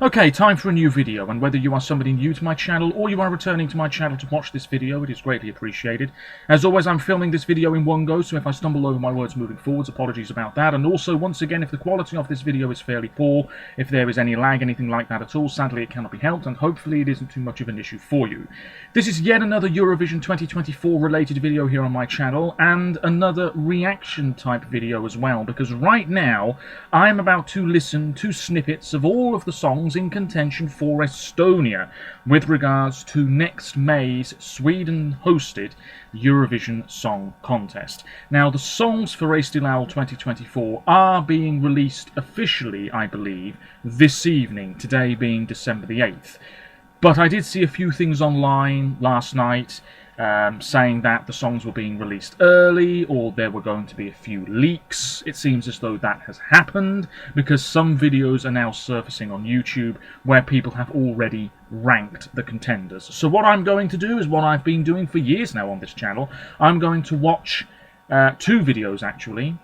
Okay, time for a new video, and whether you are somebody new to my channel or you are returning to my channel to watch this video, it is greatly appreciated. As always, I'm filming this video in one go, so if I stumble over my words moving forwards, apologies about that. And also, once again, if the quality of this video is fairly poor, if there is any lag, anything like that at all, sadly it cannot be helped, and hopefully it isn't too much of an issue for you. This is yet another Eurovision 2024 related video here on my channel, and another reaction type video as well, because right now I'm about to listen to snippets of all of the songs in contention for Estonia with regards to next May's Sweden-hosted Eurovision Song Contest. Now, the songs for Eesti Laul 2024 are being released officially, I believe, this evening, today being December the 8th. But I did see a few things online last night saying that the songs were being released early, or there were going to be a few leaks. It seems as though that has happened, because some videos are now surfacing on YouTube where people have already ranked the contenders. So what I'm going to do is what I've been doing for years now on this channel. I'm going to watch two videos, actually,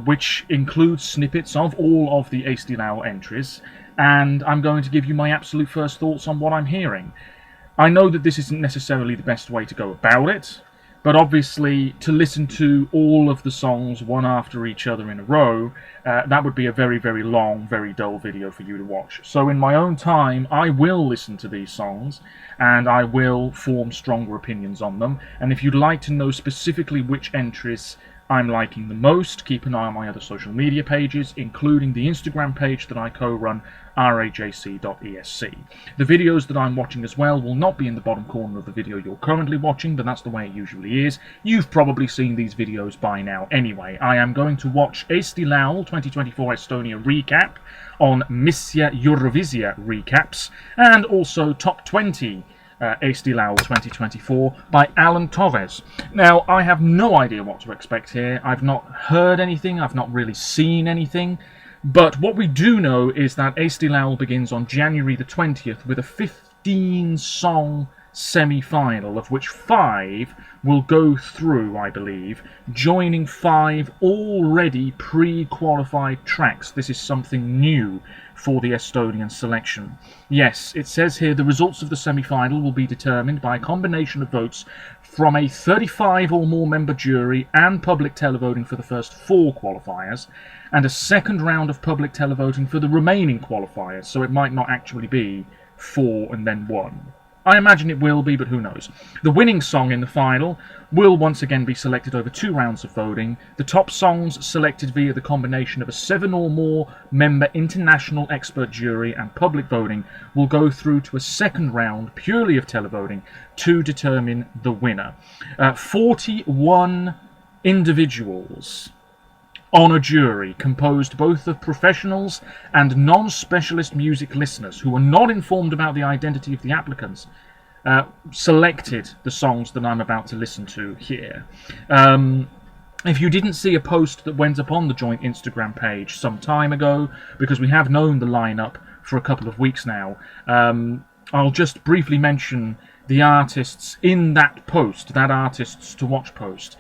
which include snippets of all of the Eesti Laul entries, and I'm going to give you my absolute first thoughts on what I'm hearing. I know that this isn't necessarily the best way to go about it, but obviously to listen to all of the songs one after each other in a row, that would be a very, very long, very dull video for you to watch. So in my own time, I will listen to these songs, and I will form stronger opinions on them. And if you'd like to know specifically which entries I'm liking the most, keep an eye on my other social media pages, including the Instagram page that I co-run, rajc.esc. The videos that I'm watching as well will not be in the bottom corner of the video you're currently watching, but that's the way it usually is. You've probably seen these videos by now anyway. I am going to watch Eesti Laul 2024 Estonia recap on Missia Eurovisia recaps, and also Top 20 Eesti Laul 2024 by Alan Torres. Now, I have no idea what to expect here. I've not heard anything, I've not really seen anything, but what we do know is that Eesti Laul begins on January the 20th with a 15-song semi-final, of which 5 will go through, I believe, joining 5 already pre-qualified tracks. This is something new for the Estonian selection. Yes, it says here the results of the semi-final will be determined by a combination of votes from a 35 or more member jury and public televoting for the first 4 qualifiers, and a second round of public televoting for the remaining qualifiers, so it might not actually be 4 and then 1. I imagine it will be, but who knows. The winning song in the final will once again be selected over 2 rounds of voting. The top songs selected via the combination of a 7 or more member international expert jury and public voting will go through to a second round purely of televoting to determine the winner. 41 individuals on a jury composed both of professionals and non-specialist music listeners who are not informed about the identity of the applicants selected the songs that I'm about to listen to here. If you didn't see a post that went up on the joint Instagram page some time ago, because we have known the lineup for a couple of weeks now, I'll just briefly mention the artists in that post, that artists to watch post.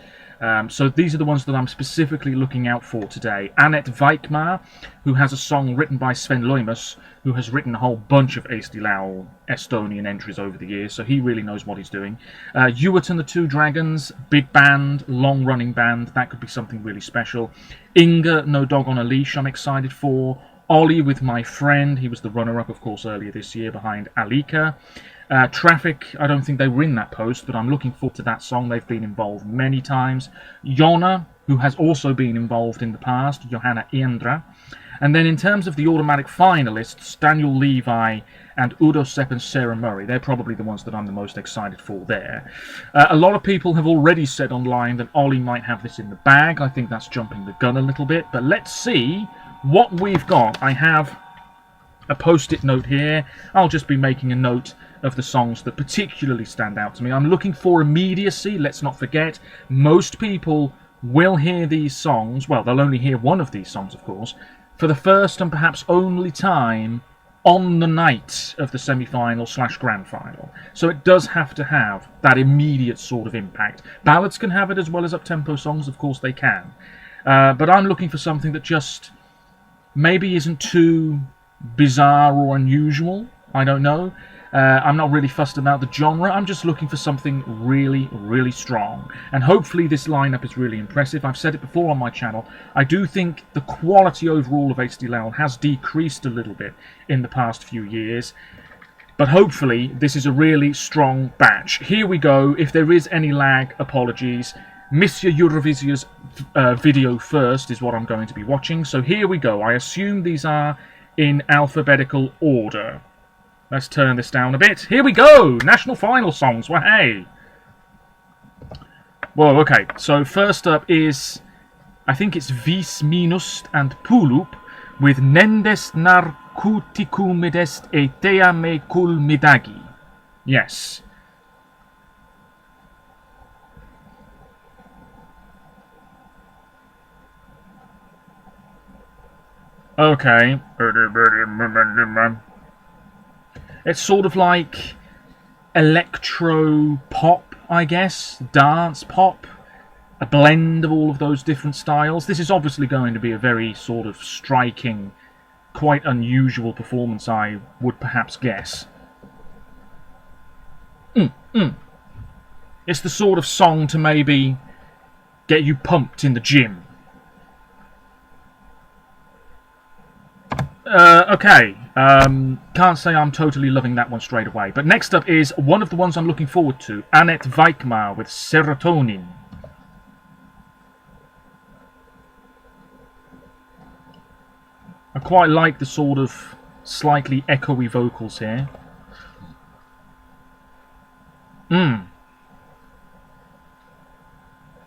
So these are the ones that I'm specifically looking out for today. Annette Vaikmaa, who has a song written by Sven Loimus, who has written a whole bunch of Eesti Laul Estonian entries over the years, so he really knows what he's doing. Ewart and the Two Dragons, big band, long-running band, that could be something really special. Inga, No Dog on a Leash, I'm excited for. Ollie with My Friend, he was the runner-up, of course, earlier this year behind Alika. Traffic, I don't think they were in that post, but I'm looking forward to that song. They've been involved many times. Jonna, who has also been involved in the past, Johanna Indra. And then in terms of the automatic finalists, Daniel Levi and Udo Sepp and Sarah Murray, they're probably the ones that I'm the most excited for there. A lot of people have already said online that Ollie might have this in the bag. I think that's jumping the gun a little bit, but let's see what we've got. I have a post-it note here. I'll just be making a note of the songs that particularly stand out to me. I'm looking for immediacy. Let's not forget, most people will hear these songs, well, they'll only hear one of these songs, of course, for the first and perhaps only time on the night of the semi-final / grand final. So it does have to have that immediate sort of impact. Ballads can have it as well as up-tempo songs, of course they can. But I'm looking for something that just maybe isn't too bizarre or unusual. I don't know. I'm not really fussed about the genre. I'm just looking for something really, really strong. And hopefully this lineup is really impressive. I've said it before on my channel. I do think the quality overall of Eesti Laul has decreased a little bit in the past few years. But hopefully this is a really strong batch. Here we go. If there is any lag, apologies. Miss your Eurovision's video first is what I'm going to be watching. So here we go. I assume these are in alphabetical order. Let's turn this down a bit. Here we go! National final songs. Well, hey! Whoa, okay. So first up is, I think it's Vis Minust and Pulup with Nendest Narcoticumidest e Tea me Kul Midagi. Yes. Okay. It's sort of like electro pop, I guess, dance pop, a blend of all of those different styles. This is obviously going to be a very sort of striking, quite unusual performance, I would perhaps guess. It's the sort of song to maybe get you pumped in the gym. Okay, can't say I'm totally loving that one straight away. But next up is one of the ones I'm looking forward to, Annette Wijkma with Serotonin. I quite like the sort of slightly echoey vocals here.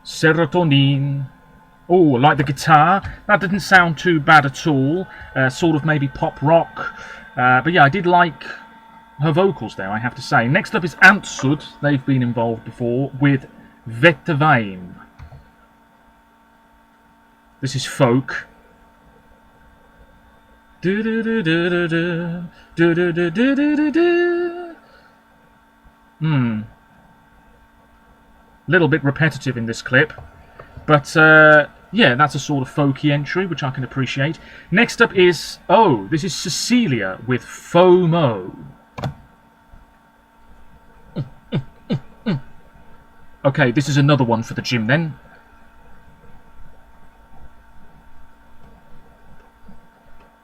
Serotonin. Oh, like the guitar. That didn't sound too bad at all. Sort of maybe pop rock. But yeah, I did like her vocals there, I have to say. Next up is Antsud. They've been involved before with Vette Weim. This is folk. Little bit repetitive in this clip. But, yeah, that's a sort of folky entry, which I can appreciate. Next up is, oh, this is Cecilia with FOMO. Okay, this is another one for the gym then.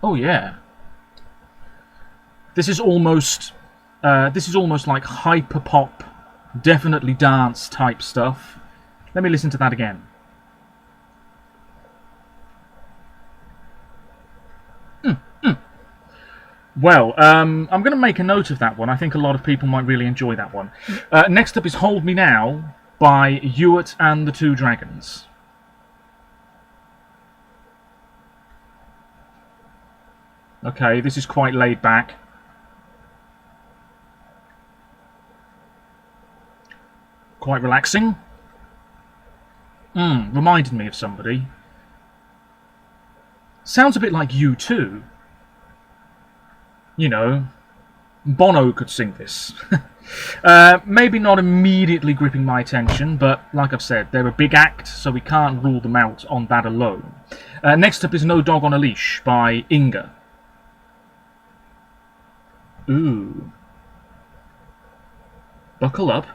Oh, yeah. This is almost like hyper-pop, definitely dance type stuff. Let me listen to that again. Well, I'm going to make a note of that one. I think a lot of people might really enjoy that one. Next up is Hold Me Now by Ewart and the Two Dragons. Okay, this is quite laid back. Quite relaxing. Reminded me of somebody. Sounds a bit like U2. You know, Bono could sing this. Maybe not immediately gripping my attention, but like I've said, they're a big act, so we can't rule them out on that alone. Next up is No Dog on a Leash by Inga. Ooh. Buckle up.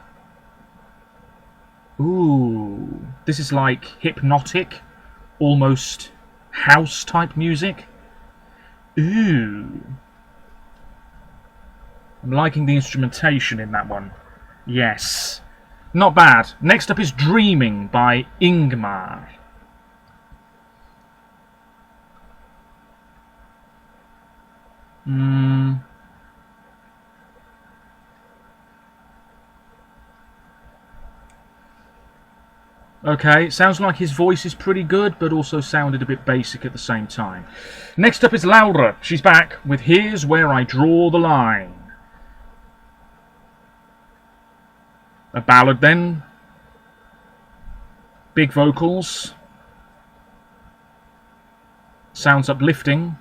Ooh. This is like hypnotic, almost house-type music. Ooh. I'm liking the instrumentation in that one. Yes. Not bad. Next up is Dreaming by Ingmar. Okay, sounds like his voice is pretty good, but also sounded a bit basic at the same time. Next up is Laura. She's back with Here's Where I Draw the Line. A ballad then. Big vocals. Sounds uplifting.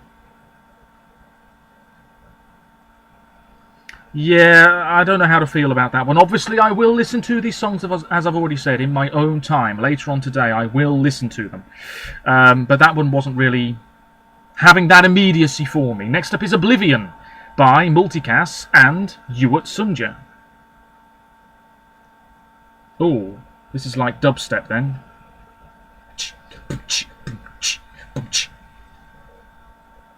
Yeah, I don't know how to feel about that one. Obviously, I will listen to these songs, as I've already said, in my own time. Later on today, I will listen to them. But that one wasn't really having that immediacy for me. Next up is Oblivion by Multicast and Yuat Sunja. Oh, this is like dubstep then.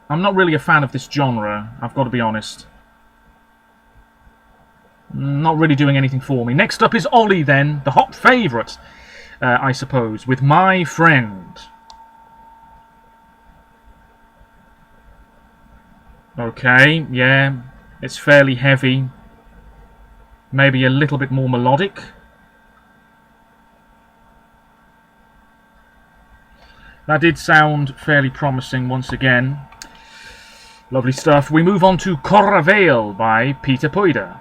I'm not really a fan of this genre, I've got to be honest. Not really doing anything for me. Next up is Ollie then, the hot favourite, I suppose, with My Friend. Okay, yeah, it's fairly heavy. Maybe a little bit more melodic. That did sound fairly promising once again. Lovely stuff. We move on to Corraveil by Peter Poida.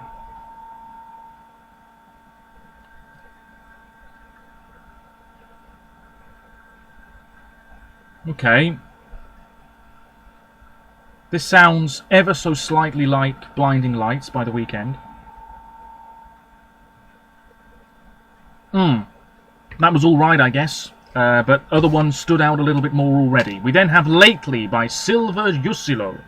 Okay. This sounds ever so slightly like Blinding Lights by The Weeknd. That was alright, I guess. But other ones stood out a little bit more already. We then have Lately by Silver Yusilo.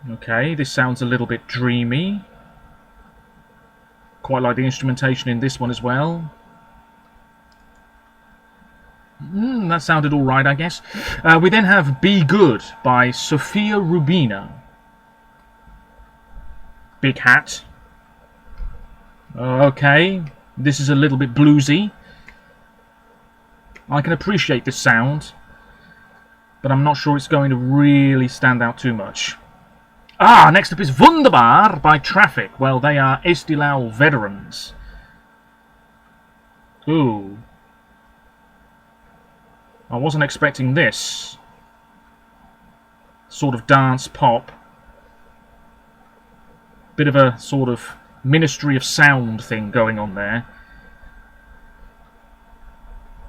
Okay, this sounds a little bit dreamy. Quite like the instrumentation in this one as well. That sounded alright, I guess. We then have Be Good by Sofia Rubina. Big Hat. Okay, this is a little bit bluesy. I can appreciate this sound, but I'm not sure it's going to really stand out too much. Next up is Wunderbar by Traffic. Well, they are Eesti Laul veterans. Ooh. I wasn't expecting this. Sort of dance pop. Bit of a sort of Ministry of Sound thing going on there.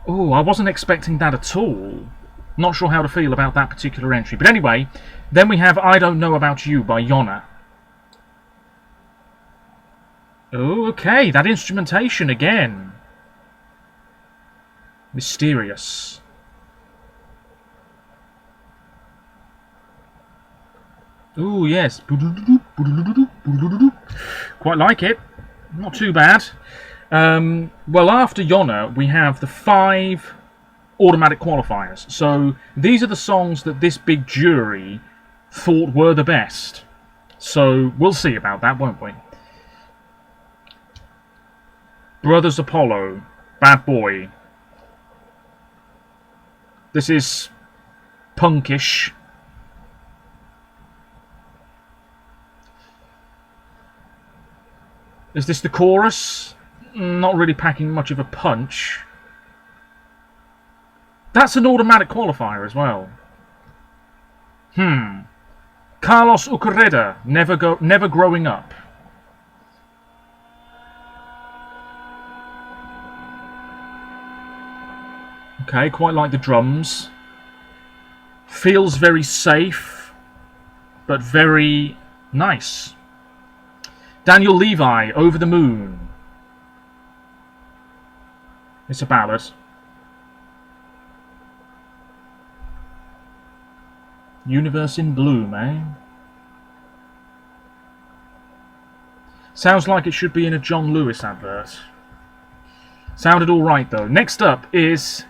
Oh, I wasn't expecting that at all. Not sure how to feel about that particular entry. But anyway, then we have I Don't Know About You by Yona. Oh, okay, that instrumentation again. Mysterious. Oh, yes. Quite like it. Not too bad. Well, after Yona, we have the 5 automatic qualifiers. So these are the songs that this big jury thought were the best. So we'll see about that, won't we? Brothers Apollo, Bad Boy. This is punkish. Is this the chorus? Not really packing much of a punch. That's an automatic qualifier as well. Carlos Ucarreda, Never Growing Up. Okay, quite like the drums. Feels very safe, but very nice. Daniel Levi, Over the Moon. It's a ballad. Universe in Bloom, eh? Sounds like it should be in a John Lewis advert. Sounded alright though. Next up is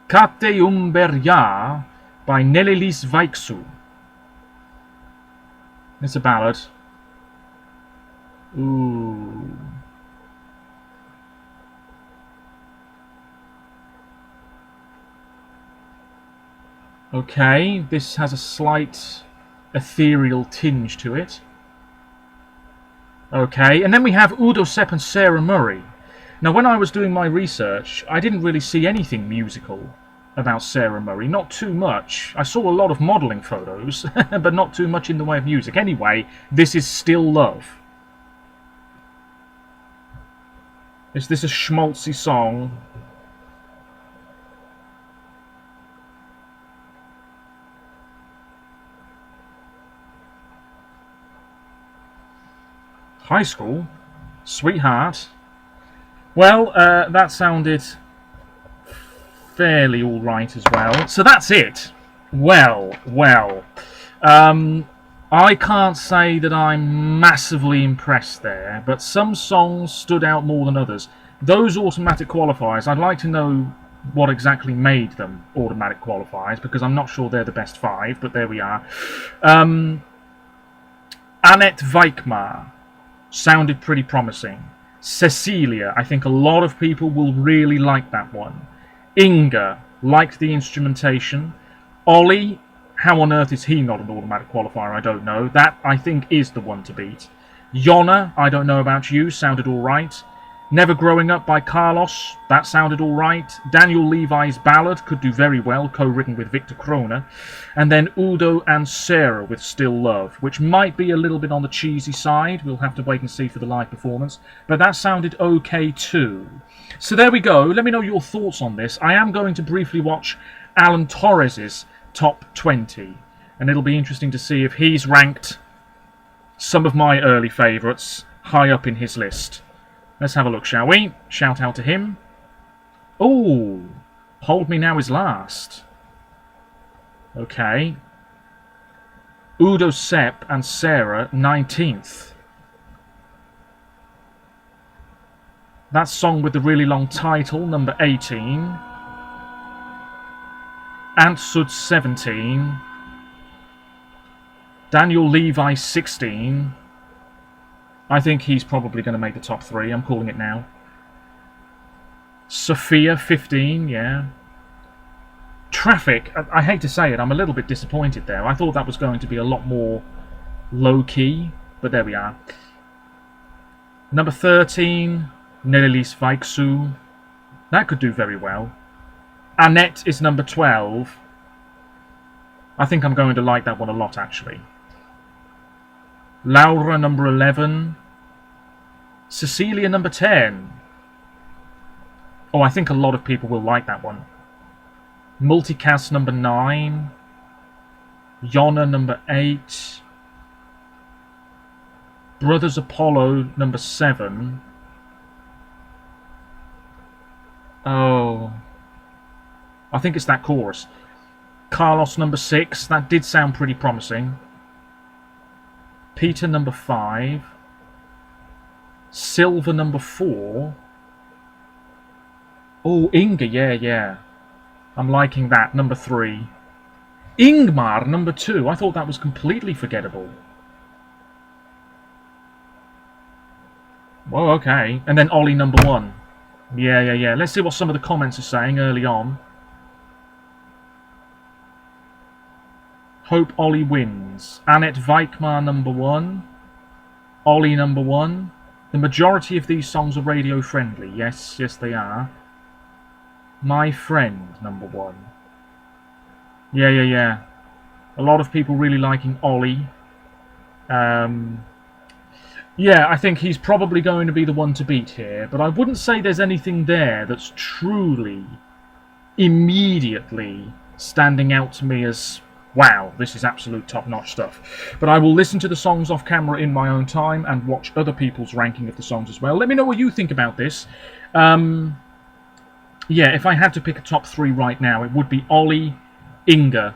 Kate Umberja by Nelelis Vaiksu. It's a ballad. Ooh. Okay, this has a slight ethereal tinge to it. Okay, and then we have Udo Sepp and Sarah Murray. Now, when I was doing my research, I didn't really see anything musical about Sarah Murray. Not too much. I saw a lot of modelling photos, but not too much in the way of music. Anyway, this is Still Love. Is this a schmaltzy song? High School? Sweetheart? Well, that sounded fairly alright as well. So that's it. Well. I can't say that I'm massively impressed there, but some songs stood out more than others. Those automatic qualifiers, I'd like to know what exactly made them automatic qualifiers, because I'm not sure they're the best 5, but there we are. Annette Wijkma sounded pretty promising. Cecilia, I think a lot of people will really like that one. Inga, liked the instrumentation. Ollie, how on earth is he not an automatic qualifier? I don't know. That, I think, is the one to beat. Yona, I don't know about you, sounded alright. Never Growing Up by Carlos, that sounded alright. Daniel Levi's Ballad could do very well, co-written with Victor Krone. And then Udo and Sarah with Still Love, which might be a little bit on the cheesy side. We'll have to wait and see for the live performance. But that sounded okay too. So there we go. Let me know your thoughts on this. I am going to briefly watch Alan Torres's Top 20. And it'll be interesting to see if he's ranked some of my early favourites high up in his list. Let's have a look, shall we? Shout out to him. Oh, Hold Me Now is last. Okay. Udo Sepp and Sarah, 19th. That song with the really long title, number 18. Antsud, 17. Daniel Levi, 16. I think he's probably going to make the top 3. I'm calling it now. Sophia, 15, yeah. Traffic, I hate to say it, I'm a little bit disappointed there. I thought that was going to be a lot more low-key, but there we are. Number 13, Nelilis Vaiksu. That could do very well. Annette is number 12. I think I'm going to like that one a lot, actually. Laura, number 11. Cecilia, number 10. Oh, I think a lot of people will like that one. Multicast, number 9. Yona, number 8. Brothers Apollo, number 7. Oh, I think it's that chorus. Carlos, number 6. That did sound pretty promising. Peter, number 5. Silver, number 4. Oh, Inga, yeah. I'm liking that, number 3. Ingmar, number 2. I thought that was completely forgettable. Well, okay. And then Ollie, number 1. Yeah. Let's see what some of the comments are saying early on. Hope Ollie wins. Annette Wijkma, number 1. Ollie, number 1. The majority of these songs are radio friendly. Yes, they are. My Friend, number 1. Yeah. A lot of people really liking Ollie. Yeah, I think he's probably going to be the one to beat here, but I wouldn't say there's anything there that's truly, immediately standing out to me as, wow, this is absolute top-notch stuff. But I will listen to the songs off camera in my own time and watch other people's ranking of the songs as well. Let me know what you think about this. Yeah, if I had to pick a top 3 right now, it would be Ollie, Inga,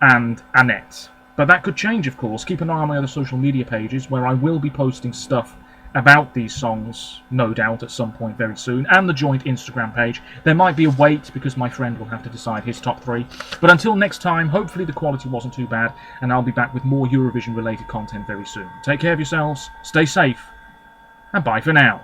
and Annette. But that could change, of course. Keep an eye on my other social media pages, where I will be posting stuff about these songs, no doubt, at some point very soon, and the joint Instagram page. There might be a wait, because my friend will have to decide his top 3. But until next time, hopefully the quality wasn't too bad, and I'll be back with more Eurovision-related content very soon. Take care of yourselves, stay safe, and bye for now.